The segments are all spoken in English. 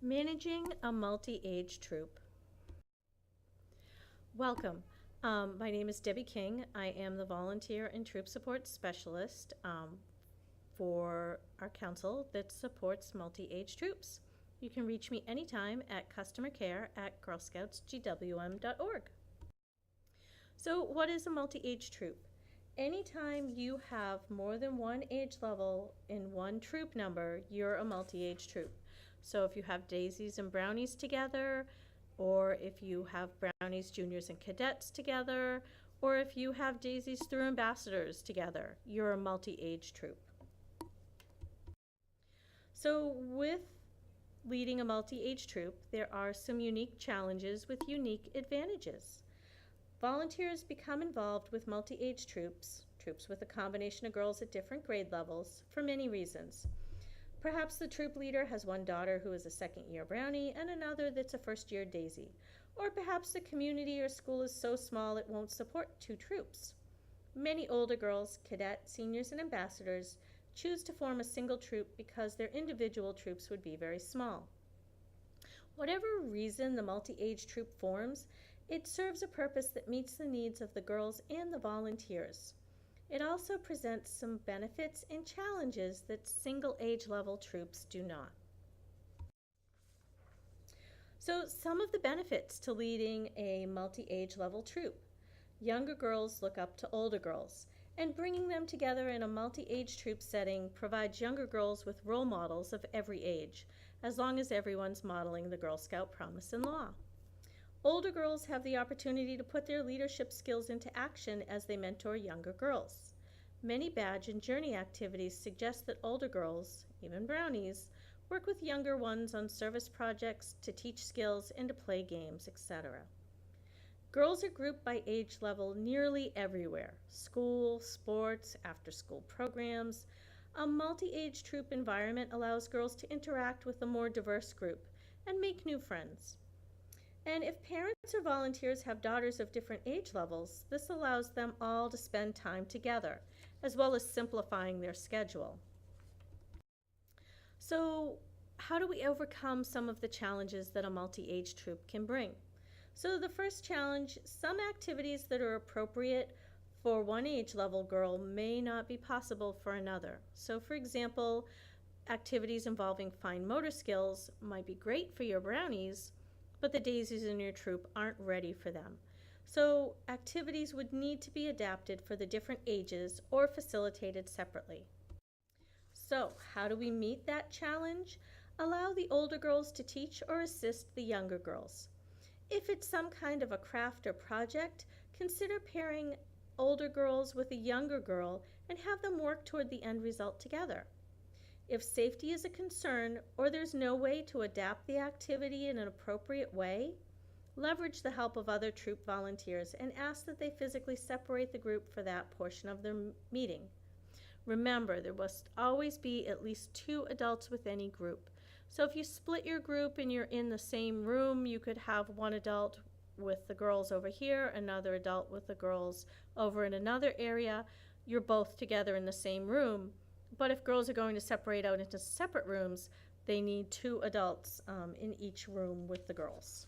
Managing a multi-age troop. Welcome. My name is Debbie King. I am the Volunteer and Troop Support Specialist for our council that supports multi-age troops. You can reach me anytime at customercare@girlscoutsgwm.org. So what is a multi-age troop? Anytime you have more than one age level in one troop number, you're a multi-age troop. So if you have daisies and brownies together, or if you have brownies, juniors, and cadets together, or if you have daisies through ambassadors together, you're a multi-age troop. So with leading a multi-age troop, there are some unique challenges with unique advantages. Volunteers become involved with multi-age troops with a combination of girls at different grade levels, for many reasons. Perhaps the troop leader has one daughter who is a second-year brownie and another that's a first-year daisy. Or perhaps the community or school is so small it won't support two troops. Many older girls, cadets, seniors, and ambassadors choose to form a single troop because their individual troops would be very small. Whatever reason the multi-age troop forms, it serves a purpose that meets the needs of the girls and the volunteers. It also presents some benefits and challenges that single age level troops do not. So some of the benefits to leading a multi-age level troop. Younger girls look up to older girls, and bringing them together in a multi-age troop setting provides younger girls with role models of every age, as long as everyone's modeling the Girl Scout promise and law. Older girls have the opportunity to put their leadership skills into action as they mentor younger girls. Many badge and journey activities suggest that older girls, even brownies, work with younger ones on service projects, to teach skills, and to play games, etc. Girls are grouped by age level nearly everywhere: school, sports, after-school programs. A multi-age troop environment allows girls to interact with a more diverse group and make new friends. And if parents or volunteers have daughters of different age levels, this allows them all to spend time together, as well as simplifying their schedule. So, how do we overcome some of the challenges that a multi-age troop can bring? So the first challenge, some activities that are appropriate for one age level girl may not be possible for another. So for example, activities involving fine motor skills might be great for your brownies, but the daisies in your troop aren't ready for them. So activities would need to be adapted for the different ages or facilitated separately. So how do we meet that challenge? Allow the older girls to teach or assist the younger girls. If it's some kind of a craft or project, consider pairing older girls with a younger girl and have them work toward the end result together. If safety is a concern or there's no way to adapt the activity in an appropriate way, leverage the help of other troop volunteers and ask that they physically separate the group for that portion of their meeting. Remember, there must always be at least 2 adults with any group. So if you split your group and you're in the same room, you could have one adult with the girls over here, another adult with the girls over in another area. You're both together in the same room. But if girls are going to separate out into separate rooms, they need 2 adults in each room with the girls.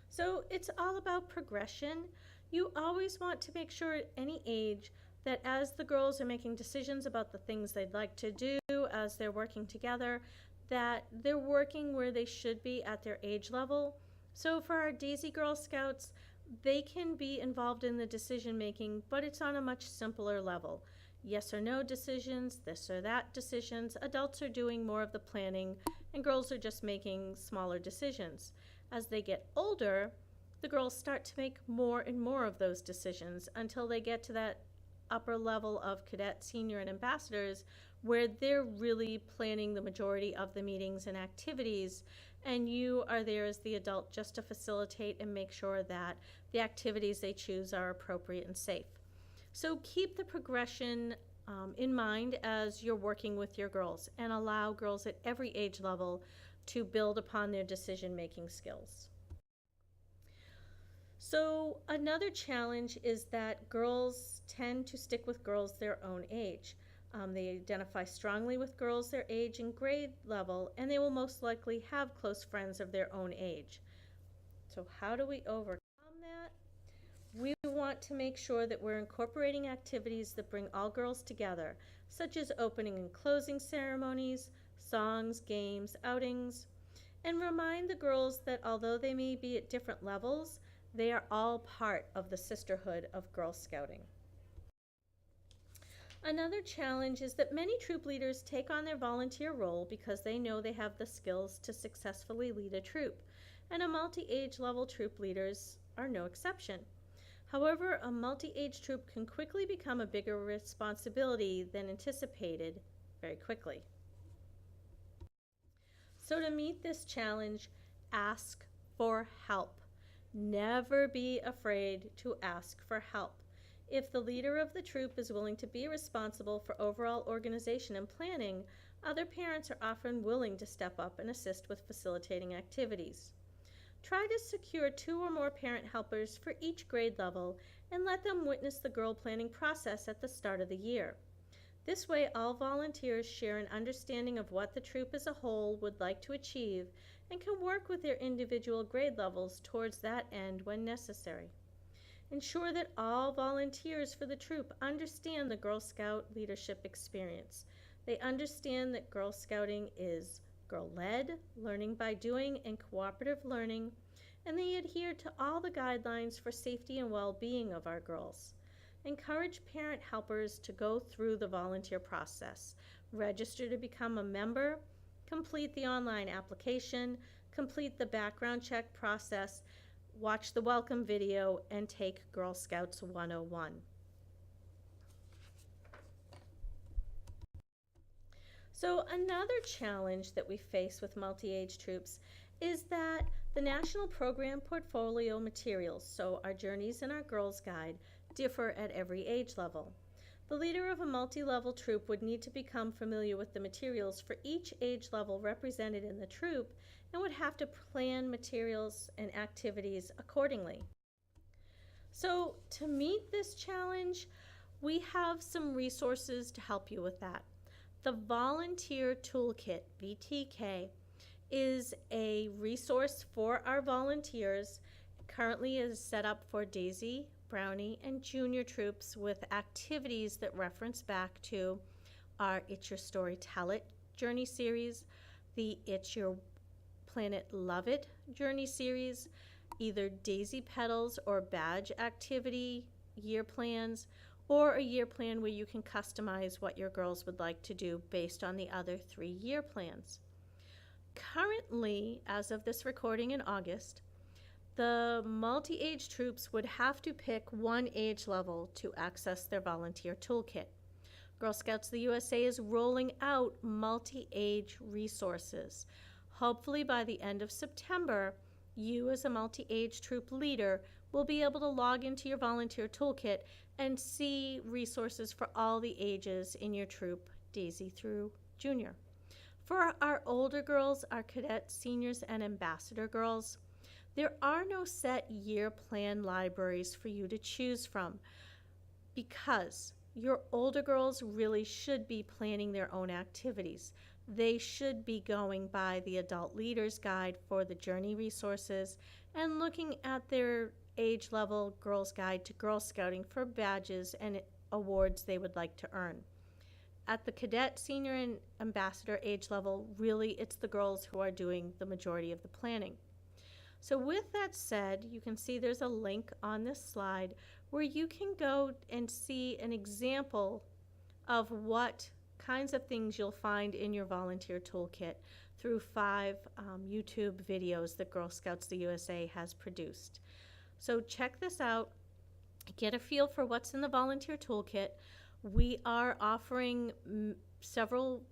So it's all about progression. You always want to make sure at any age that as the girls are making decisions about the things they'd like to do as they're working together, that they're working where they should be at their age level. So for our Daisy Girl Scouts, they can be involved in the decision making, but it's on a much simpler level. Yes or no decisions, this or that decisions. Adults are doing more of the planning, and girls are just making smaller decisions. As they get older, the girls start to make more and more of those decisions until they get to that upper level of cadet, senior, and ambassadors, where they're really planning the majority of the meetings and activities, and you are there as the adult just to facilitate and make sure that the activities they choose are appropriate and safe. So keep the progression in mind as you're working with your girls, and allow girls at every age level to build upon their decision-making skills. So another challenge is that girls tend to stick with girls their own age. They identify strongly with girls their age and grade level, and they will most likely have close friends of their own age. So how do we overcome that? We want to make sure that we're incorporating activities that bring all girls together, such as opening and closing ceremonies, songs, games, outings, and remind the girls that although they may be at different levels, they are all part of the sisterhood of Girl Scouting. Another challenge is that many troop leaders take on their volunteer role because they know they have the skills to successfully lead a troop, and a multi-age level troop leaders are no exception. However, a multi-age troop can quickly become a bigger responsibility than anticipated very quickly. So to meet this challenge, ask for help. Never be afraid to ask for help. If the leader of the troop is willing to be responsible for overall organization and planning, other parents are often willing to step up and assist with facilitating activities. Try to secure 2 or more parent helpers for each grade level and let them witness the girl planning process at the start of the year. This way, all volunteers share an understanding of what the troop as a whole would like to achieve and can work with their individual grade levels towards that end when necessary. Ensure that all volunteers for the troop understand the Girl Scout leadership experience. They understand that Girl Scouting is girl-led, learning by doing, and cooperative learning, and they adhere to all the guidelines for safety and well-being of our girls. Encourage parent helpers to go through the volunteer process. Register to become a member, complete the online application, complete the background check process, watch the welcome video, and take Girl Scouts 101. So another challenge that we face with multi-age troops is that the National Program Portfolio materials, so our Journeys and our Girls Guide, differ at every age level. The leader of a multi-level troop would need to become familiar with the materials for each age level represented in the troop and would have to plan materials and activities accordingly. So to meet this challenge, we have some resources to help you with that. The Volunteer Toolkit, VTK, is a resource for our volunteers. Currently is set up for Daisy, Brownie, and Junior troops with activities that reference back to our It's Your Story Tell It journey series, the It's Your Planet Love It journey series, either Daisy Petals or badge activity year plans, or a year plan where you can customize what your girls would like to do based on the other 3 year plans. Currently, as of this recording in August, the multi-age troops would have to pick one age level to access their volunteer toolkit. Girl Scouts of the USA is rolling out multi-age resources. Hopefully by the end of September, you as a multi-age troop leader will be able to log into your volunteer toolkit and see resources for all the ages in your troop, Daisy through Junior. For our older girls, our cadet, seniors, and ambassador girls, there are no set year plan libraries for you to choose from because your older girls really should be planning their own activities. They should be going by the Adult Leaders Guide for the journey resources and looking at their age level Girls Guide to Girl Scouting for badges and awards they would like to earn. At the cadet, senior, and ambassador age level, really it's the girls who are doing the majority of the planning. So with that said, you can see there's a link on this slide where you can go and see an example of what kinds of things you'll find in your volunteer toolkit through 5 YouTube videos that Girl Scouts of the USA has produced. So check this out, get a feel for what's in the volunteer toolkit. We are offering several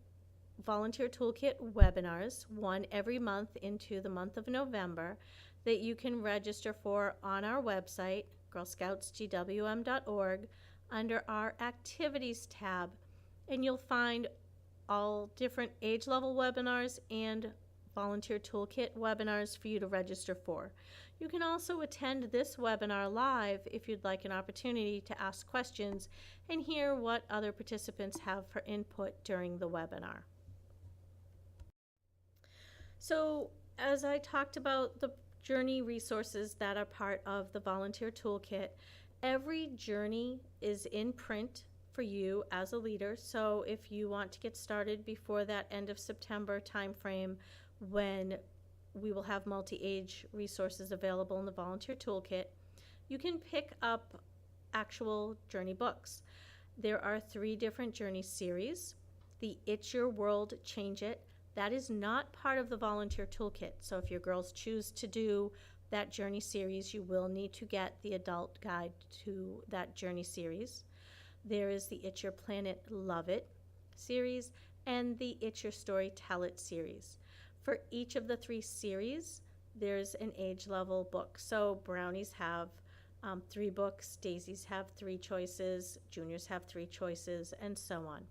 volunteer toolkit webinars, one every month into the month of November, that you can register for on our website, girlscoutsgwm.org, under our activities tab, and you'll find all different age level webinars and volunteer toolkit webinars for you to register for. You can also attend this webinar live if you'd like an opportunity to ask questions and hear what other participants have for input during the webinar. So, as I talked about the journey resources that are part of the volunteer toolkit, every journey is in print for you as a leader. So if you want to get started before that end of September timeframe, when we will have multi-age resources available in the volunteer toolkit, you can pick up actual journey books. There are 3 different journey series. The It's Your World, Change It. That is not part of the volunteer toolkit. So if your girls choose to do that journey series, you will need to get the adult guide to that journey series. There is the It's Your Planet, Love It series and the It's Your Story, Tell It series. For each of the 3 series, there's an age level book. So brownies have 3 books, daisies have 3 choices, juniors have 3 choices, and so on.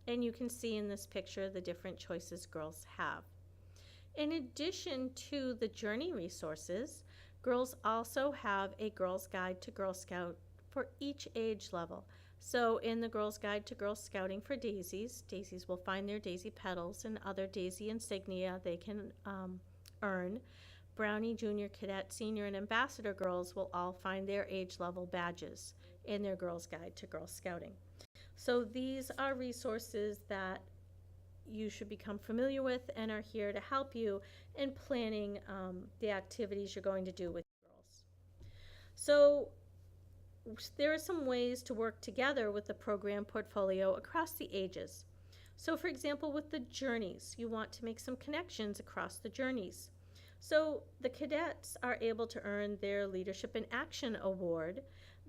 And you can see in this picture the different choices girls have. In addition to the journey resources, girls also have a Girl's Guide to Girl Scout for each age level. So in the Girl's Guide to Girl Scouting for daisies, daisies will find their daisy petals and other daisy insignia they can earn. Brownie, Junior, Cadet, Senior, and Ambassador girls will all find their age level badges in their Girl's Guide to Girl Scouting. So these are resources that you should become familiar with and are here to help you in planning the activities you're going to do with girls. So there are some ways to work together with the program portfolio across the ages. So for example, with the journeys, you want to make some connections across the journeys. So the cadets are able to earn their Leadership in Action Award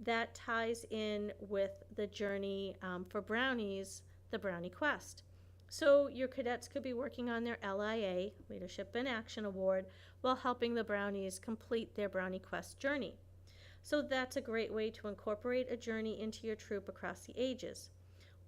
that ties in with the journey for brownies, the Brownie Quest. So your cadets could be working on their LIA, Leadership in Action Award, while helping the brownies complete their Brownie Quest journey. So that's a great way to incorporate a journey into your troop across the ages.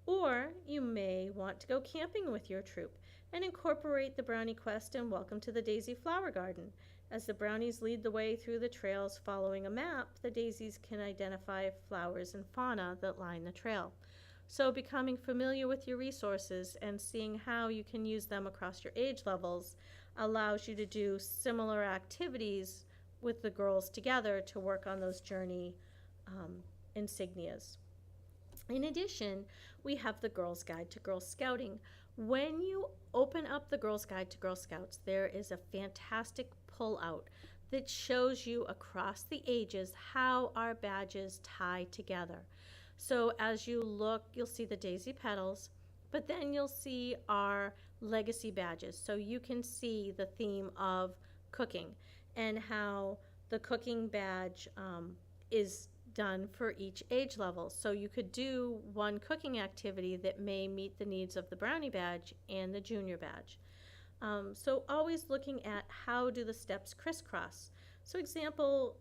Or you may want to go camping with your troop and incorporate the Brownie Quest and Welcome to the Daisy Flower Garden. As the brownies lead the way through the trails following a map, the daisies can identify flowers and fauna that line the trail. So becoming familiar with your resources and seeing how you can use them across your age levels allows you to do similar activities with the girls together to work on those journey insignias. In addition, we have the Girl's Guide to Girl Scouting. When you open up the Girl's Guide to Girl Scouts, there is a fantastic pull-out that shows you across the ages how our badges tie together. So as you look, you'll see the daisy petals, but then you'll see our legacy badges. So you can see the theme of cooking and how the cooking badge is done for each age level. So you could do one cooking activity that may meet the needs of the brownie badge and the junior badge. So always looking at how do the steps crisscross. So example,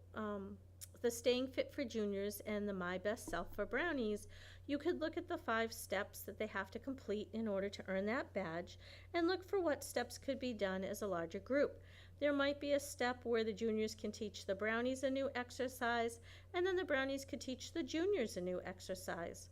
the Staying Fit for Juniors and the My Best Self for Brownies, you could look at the 5 steps that they have to complete in order to earn that badge and look for what steps could be done as a larger group. There might be a step where the juniors can teach the brownies a new exercise, and then the brownies could teach the juniors a new exercise.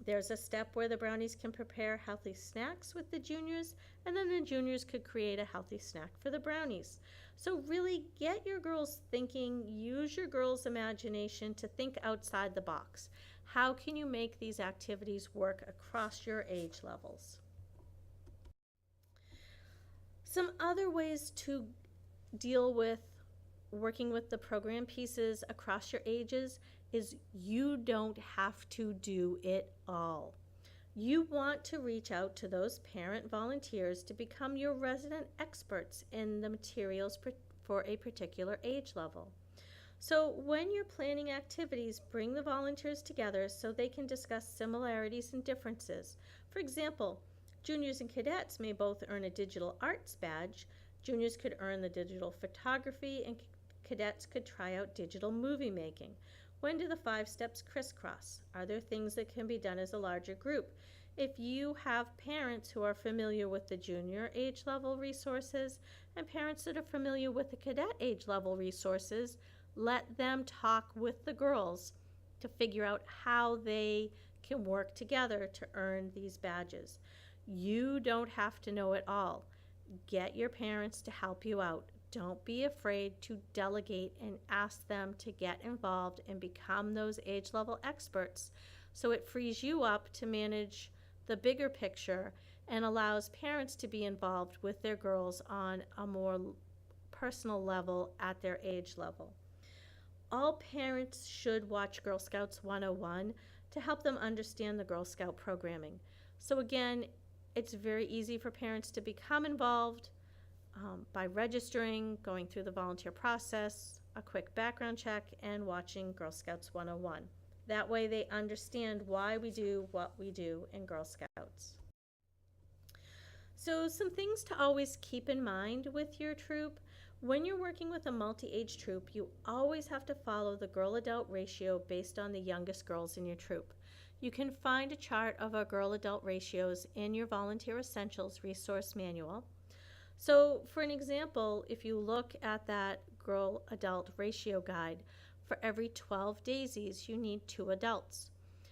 There's a step where the brownies can prepare healthy snacks with the juniors, and then the juniors could create a healthy snack for the brownies. So really get your girls thinking, use your girls' imagination to think outside the box. How can you make these activities work across your age levels? Some other ways to deal with working with the program pieces across your ages is you don't have to do it all. You want to reach out to those parent volunteers to become your resident experts in the materials for a particular age level. So when you're planning activities, bring the volunteers together so they can discuss similarities and differences. For example, juniors and cadets may both earn a digital arts badge. Juniors could earn the digital photography and cadets could try out digital movie making. When do the 5 steps crisscross? Are there things that can be done as a larger group? If you have parents who are familiar with the junior age level resources and parents that are familiar with the cadet age level resources, Let them talk with the girls to figure out how they can work together to earn these badges. You don't have to know it all. Get your parents to help you out. Don't be afraid to delegate and ask them to get involved and become those age level experts, so it frees you up to manage the bigger picture and allows parents to be involved with their girls on a more personal level at their age level. All parents should watch Girl Scouts 101 to help them understand the Girl Scout programming. So again, it's very easy for parents to become involved by registering, going through the volunteer process, a quick background check, and watching Girl Scouts 101. That way they understand why we do what we do in Girl Scouts. So some things to always keep in mind with your troop. When you're working with a multi-age troop, you always have to follow the girl-adult ratio based on the youngest girls in your troop. You can find a chart of our girl-adult ratios in your Volunteer Essentials resource manual. So for an example, if you look at that girl-adult ratio guide, for every 12 daisies, you need 2 adults.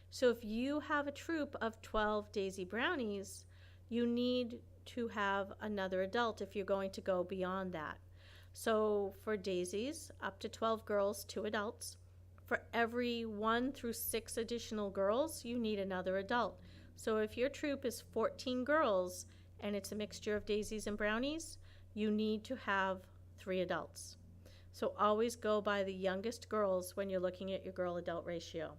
So if you have a troop of 12 daisy brownies, you need to have another adult if you're going to go beyond that. So for daisies, up to 12 girls, 2 adults. For every 1 through 6 additional girls, you need another adult. So if your troop is 14 girls and it's a mixture of daisies and brownies, you need to have 3 adults. So always go by the youngest girls when you're looking at your girl-adult ratio.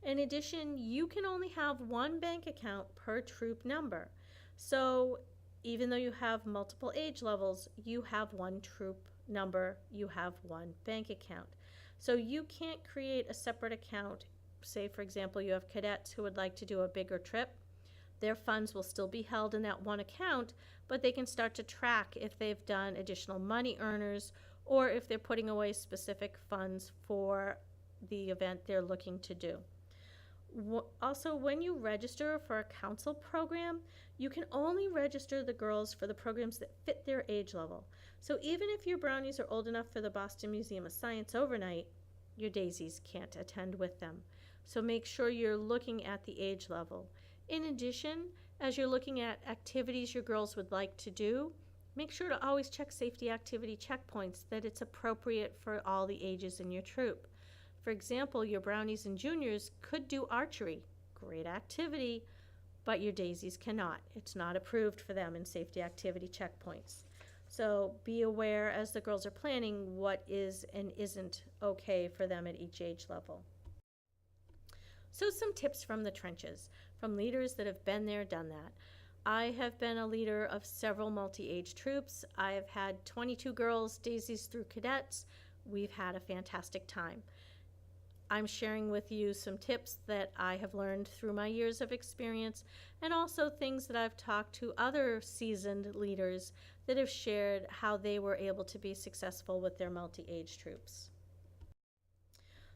In addition, you can only have 1 bank account per troop number. So even though you have multiple age levels, you have 1 troop number, you have 1 bank account. So you can't create a separate account. Say, for example, you have cadets who would like to do a bigger trip. Their funds will still be held in that 1 account, but they can start to track if they've done additional money earners or if they're putting away specific funds for the event they're looking to do. Also, when you register for a council program, you can only register the girls for the programs that fit their age level. So even if your brownies are old enough for the Boston Museum of Science overnight, your daisies can't attend with them. So make sure you're looking at the age level. In addition, as you're looking at activities your girls would like to do, make sure to always check safety activity checkpoints that it's appropriate for all the ages in your troop. For example, your brownies and juniors could do archery, great activity, but your daisies cannot. It's not approved for them in safety activity checkpoints. So be aware as the girls are planning what is and isn't okay for them at each age level. So some tips from the trenches, from leaders that have been there, done that. I have been a leader of several multi-age troops. I have had 22 girls, daisies through cadets. We've had a fantastic time. I'm sharing with you some tips that I have learned through my years of experience, and also things that I've talked to other seasoned leaders that have shared how they were able to be successful with their multi-age troops.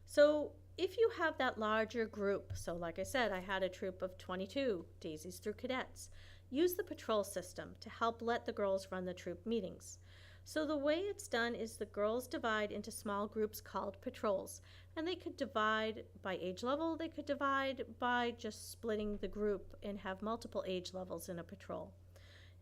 So if you have that larger group, so like I said, I had a troop of 22 daisies through cadets, use the patrol system to help let the girls run the troop meetings. So the way it's done is the girls divide into small groups called patrols, and they could divide by age level, they could divide by just splitting the group and have multiple age levels in a patrol.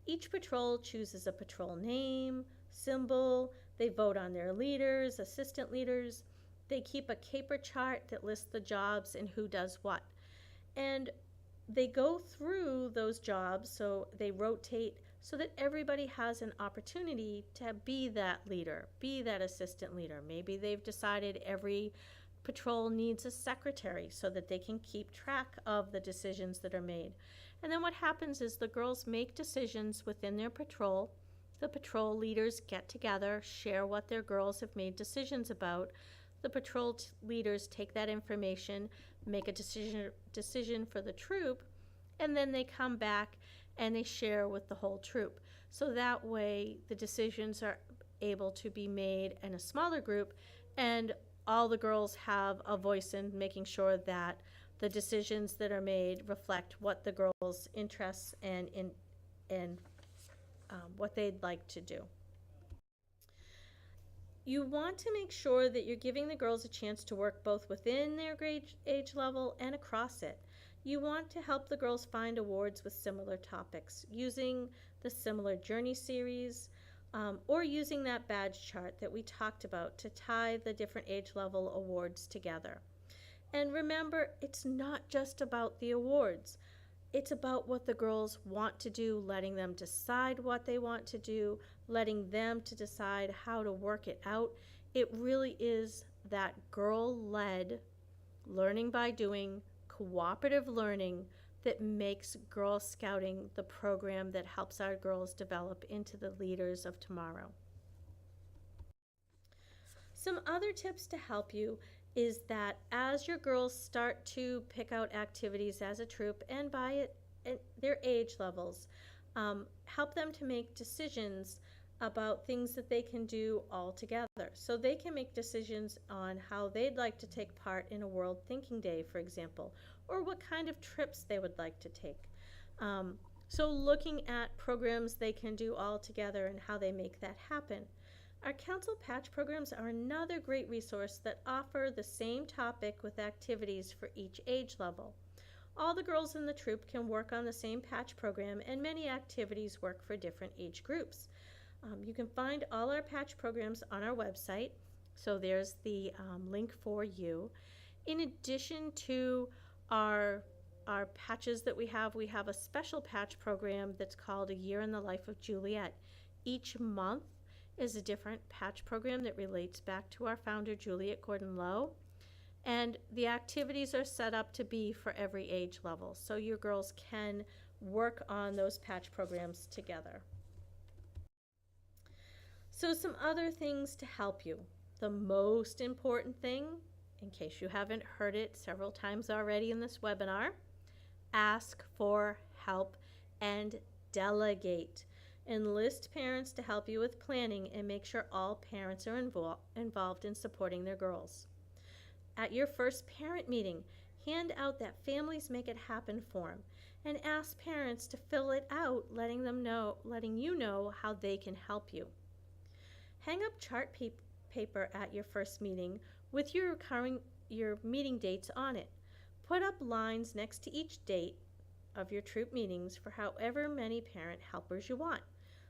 Each patrol chooses a patrol name, symbol, they vote on their leaders, assistant leaders, they keep a caper chart that lists the jobs and who does what. And they go through those jobs, so they rotate so that everybody has an opportunity to be that leader, be that assistant leader. Maybe they've decided every patrol needs a secretary so that they can keep track of the decisions that are made. And then what happens is the girls make decisions within their patrol. The patrol leaders get together, share what their girls have made decisions about. The patrol leaders take that information, make a decision for the troop, and then they come back and they share with the whole troop. So that way the decisions are able to be made in a smaller group, and all the girls have a voice in making sure that the decisions that are made reflect what the girls' interests and what they'd like to do. You want to make sure that you're giving the girls a chance to work both within their grade age level and across it. You want to help the girls find awards with similar topics using the similar journey series, or using that badge chart that we talked about to tie the different age level awards together. And remember, it's not just about the awards. It's about what the girls want to do, letting them decide what they want to do, letting them to decide how to work it out. It really is that girl-led, learning by doing, cooperative learning that makes Girl Scouting the program that helps our girls develop into the leaders of tomorrow. Some other tips to help you is that as your girls start to pick out activities as a troop and by it, their age levels, help them to make decisions about things that they can do all together. So they can make decisions on how they'd like to take part in a World Thinking Day, for example, or what kind of trips they would like to take. So looking at programs they can do all together and how they make that happen. Our council patch programs are another great resource that offer the same topic with activities for each age level. All the girls in the troop can work on the same patch program, and many activities work for different age groups. You can find all our patch programs on our website, so there's the link for you. In addition to our patches that we have a special patch program that's called A Year in the Life of Juliet. Each month is a different patch program that relates back to our founder, Juliet Gordon Low. And the activities are set up to be for every age level, so your girls can work on those patch programs together. So some other things to help you. The most important thing, in case you haven't heard it several times already in this webinar, ask for help and delegate. Enlist parents to help you with planning and make sure all parents are involved in supporting their girls. At your first parent meeting, hand out that Families Make It Happen form and ask parents to fill it out, letting you know how they can help you. Hang up chart paper at your first meeting with your meeting dates on it. Put up lines next to each date of your troop meetings for however many parent helpers you want.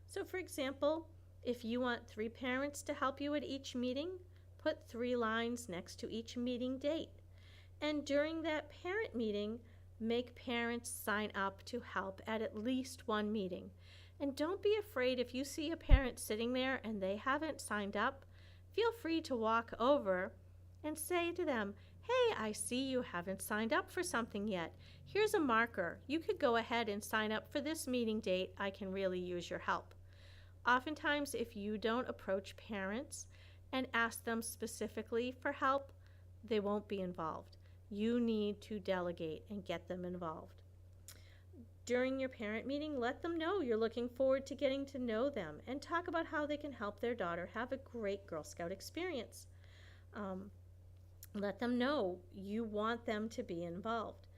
So for example, if you want 3 parents to help you at each meeting, put 3 lines next to each meeting date. And during that parent meeting, make parents sign up to help at least one meeting. And don't be afraid if you see a parent sitting there and they haven't signed up, feel free to walk over and say to them, "Hey, I see you haven't signed up for something yet. Here's a marker. You could go ahead and sign up for this meeting date. I can really use your help." Oftentimes, if you don't approach parents and ask them specifically for help, they won't be involved. You need to delegate and get them involved. During your parent meeting, let them know you're looking forward to getting to know them and talk about how they can help their daughter have a great Girl Scout experience. Let them know you want them to be involved.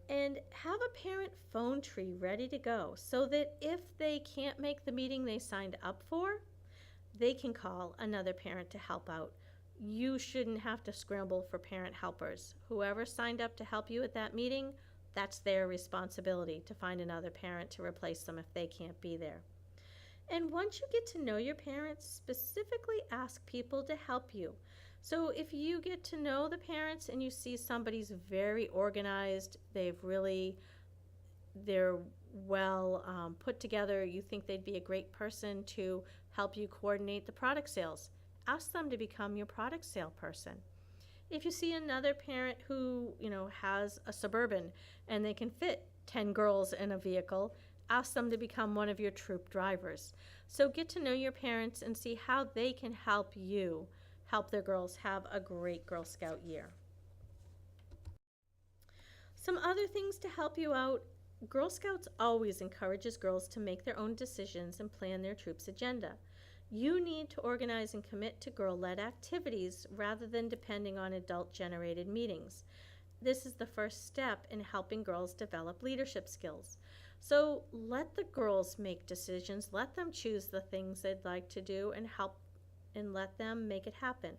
And have a parent phone tree ready to go so that if they can't make the meeting they signed up for, they can call another parent to help out. You shouldn't have to scramble for parent helpers. Whoever signed up to help you at that meeting, that's their responsibility to find another parent to replace them if they can't be there. And once you get to know your parents, specifically ask people to help you. So if you get to know the parents and you see somebody's very organized, they're well put together, you think they'd be a great person to help you coordinate the product sales, ask them to become your product sale person. If you see another parent who has a Suburban and they can fit 10 girls in a vehicle, ask them to become one of your troop drivers. So get to know your parents and see how they can help you help their girls have a great Girl Scout year. Some other things to help you out. Girl Scouts always encourages girls to make their own decisions and plan their troop's agenda. You need to organize and commit to girl-led activities rather than depending on adult-generated meetings. This is the first step in helping girls develop leadership skills. So let the girls make decisions, let them choose the things they'd like to do, and help and let them make it happen.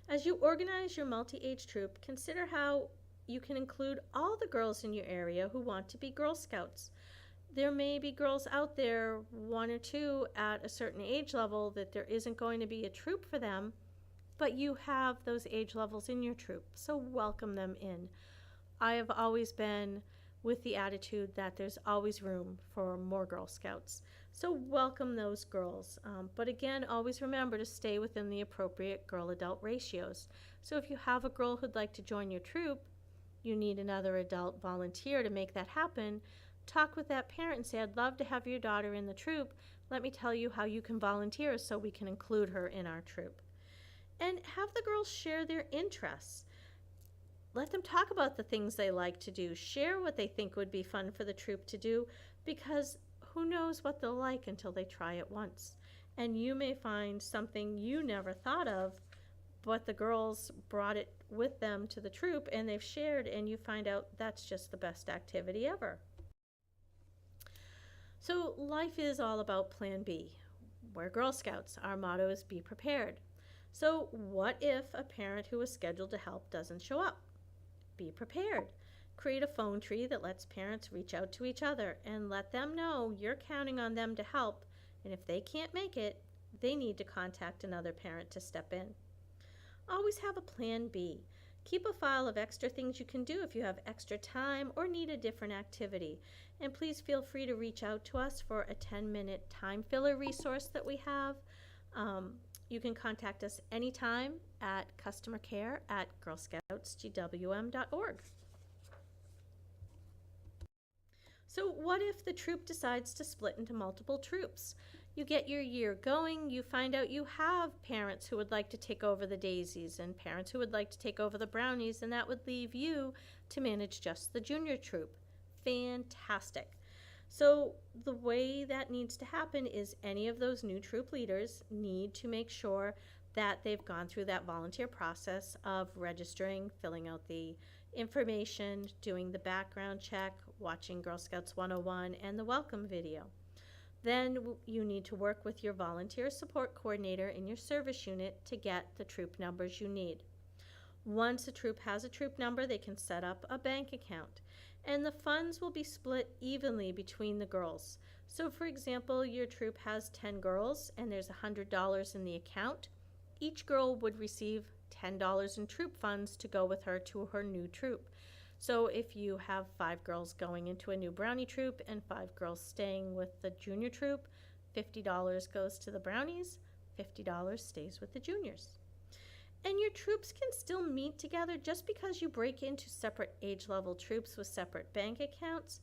As you organize your multi-age troop, consider how you can include all the girls in your area who want to be Girl Scouts. There may be girls out there, one or two at a certain age level, that there isn't going to be a troop for them, but you have those age levels in your troop, so welcome them in. I have always been with the attitude that there's always room for more Girl Scouts, so welcome those girls. But again, always remember to stay within the appropriate girl-adult ratios. So if you have a girl who'd like to join your troop, you need another adult volunteer to make that happen, talk with that parent and say, I'd love to have your daughter in the troop. Let me tell you how you can volunteer so we can include her in our troop. And have the girls share their interests. Let them talk about the things they like to do. Share what they think would be fun for the troop to do, because who knows what they'll like until they try it once. And you may find something you never thought of, but the girls brought it with them to the troop and they've shared, and you find out that's just the best activity ever. So life is all about Plan B. We're Girl Scouts. Our motto is be prepared. So what if a parent who was scheduled to help doesn't show up? Be prepared. Create a phone tree that lets parents reach out to each other and let them know you're counting on them to help, and if they can't make it, they need to contact another parent to step in. Always have a Plan B. Keep a file of extra things you can do if you have extra time or need a different activity. And please feel free to reach out to us for a 10-minute time filler resource that we have. You can contact us anytime at customercare@girlscoutsgwm.org. So what if the troop decides to split into multiple troops? You get your year going, you find out you have parents who would like to take over the daisies and parents who would like to take over the brownies, and that would leave you to manage just the junior troop. Fantastic. So the way that needs to happen is any of those new troop leaders need to make sure that they've gone through that volunteer process of registering, filling out the information, doing the background check, watching Girl Scouts 101 and the welcome video. Then you need to work with your volunteer support coordinator in your service unit to get the troop numbers you need. Once a troop has a troop number, they can set up a bank account, and the funds will be split evenly between the girls. So for example, your troop has 10 girls and there's $100 in the account. Each girl would receive $10 in troop funds to go with her to her new troop. So if you have 5 girls going into a new brownie troop and 5 girls staying with the junior troop, $50 goes to the brownies, $50 stays with the juniors. And your troops can still meet together. Just because you break into separate age level troops with separate bank accounts,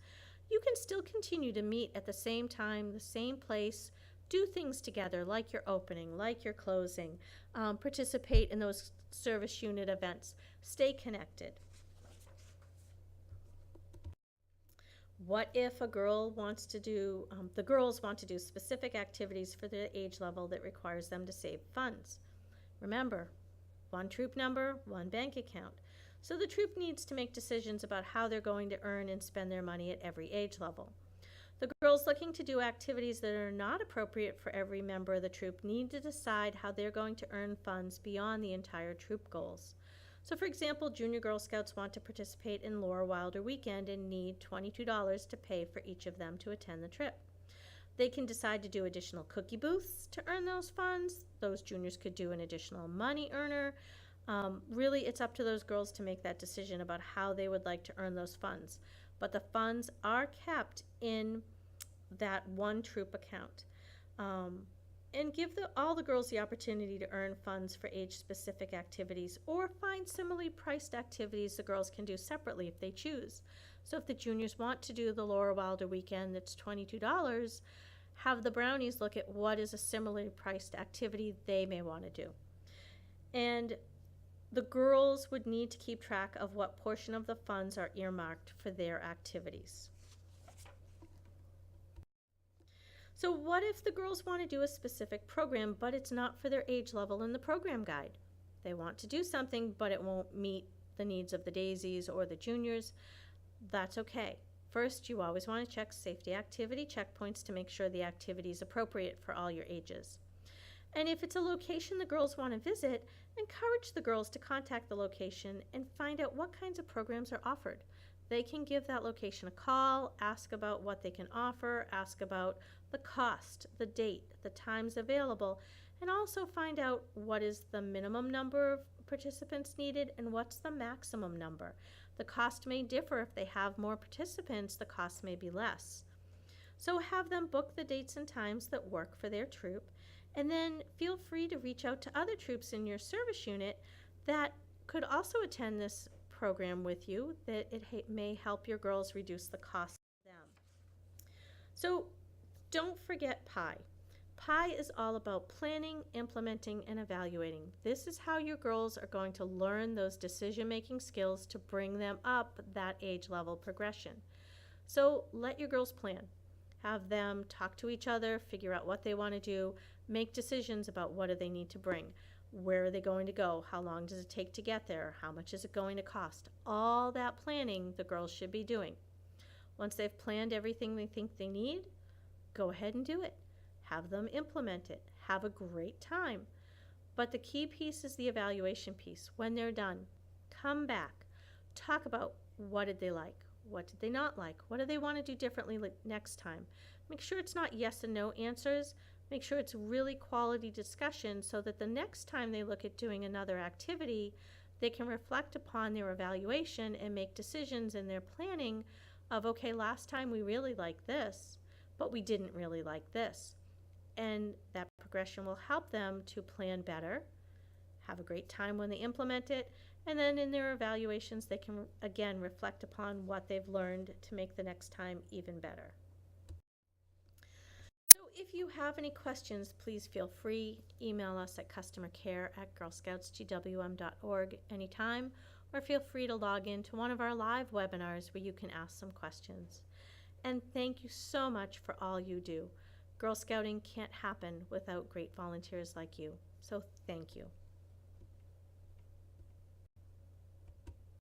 you can still continue to meet at the same time, the same place, do things together like your opening, like your closing, participate in those service unit events, stay connected. What if a girl wants to do, the girls want to do specific activities for their age level that requires them to save funds? Remember, one troop number, one bank account. So the troop needs to make decisions about how they're going to earn and spend their money at every age level. The girls looking to do activities that are not appropriate for every member of the troop need to decide how they're going to earn funds beyond the entire troop goals. So for example, junior Girl Scouts want to participate in Laura Wilder Weekend and need $22 to pay for each of them to attend the trip. They can decide to do additional cookie booths to earn those funds. Those juniors could do an additional money earner. Really, it's up to those girls to make that decision about how they would like to earn those funds. But the funds are kept in that one troop account. And give all the girls the opportunity to earn funds for age-specific activities, or find similarly priced activities the girls can do separately if they choose. So if the juniors want to do the Laura Wilder Weekend that's $22, have the brownies look at what is a similarly priced activity they may want to do. And the girls would need to keep track of what portion of the funds are earmarked for their activities. So what if the girls want to do a specific program, but it's not for their age level in the program guide? They want to do something, but it won't meet the needs of the daisies or the juniors. That's okay. First, you always want to check safety activity checkpoints to make sure the activity is appropriate for all your ages. And if it's a location the girls want to visit, encourage the girls to contact the location and find out what kinds of programs are offered. They can give that location a call, ask about what they can offer, ask about the cost, the date, the times available, and also find out what is the minimum number of participants needed and what's the maximum number. The cost may differ. If they have more participants, the cost may be less. So have them book the dates and times that work for their troop, and then feel free to reach out to other troops in your service unit that could also attend this program with you, that it may help your girls reduce the cost of them. So don't forget PIE. PIE is all about planning, implementing, and evaluating. This is how your girls are going to learn those decision-making skills to bring them up that age level progression. So let your girls plan. Have them talk to each other, figure out what they want to do, make decisions about what do they need to bring. Where are they going to go? How long does it take to get there? How much is it going to cost? All that planning the girls should be doing. Once they've planned everything they think they need, go ahead and do it. Have them implement it. Have a great time. But the key piece is the evaluation piece. When they're done, come back. Talk about what did they like? What did they not like? What do they want to do differently next time? Make sure it's not yes and no answers. Make sure it's really quality discussion so that the next time they look at doing another activity, they can reflect upon their evaluation and make decisions in their planning of, okay, last time we really liked this, but we didn't really like this. And that progression will help them to plan better, have a great time when they implement it, and then in their evaluations they can again reflect upon what they've learned to make the next time even better. So if you have any questions, please feel free. Email us at customercare@girlscoutsgwm.org anytime, or feel free to log in to one of our live webinars where you can ask some questions. And thank you so much for all you do. Girl Scouting can't happen without great volunteers like you, so thank you.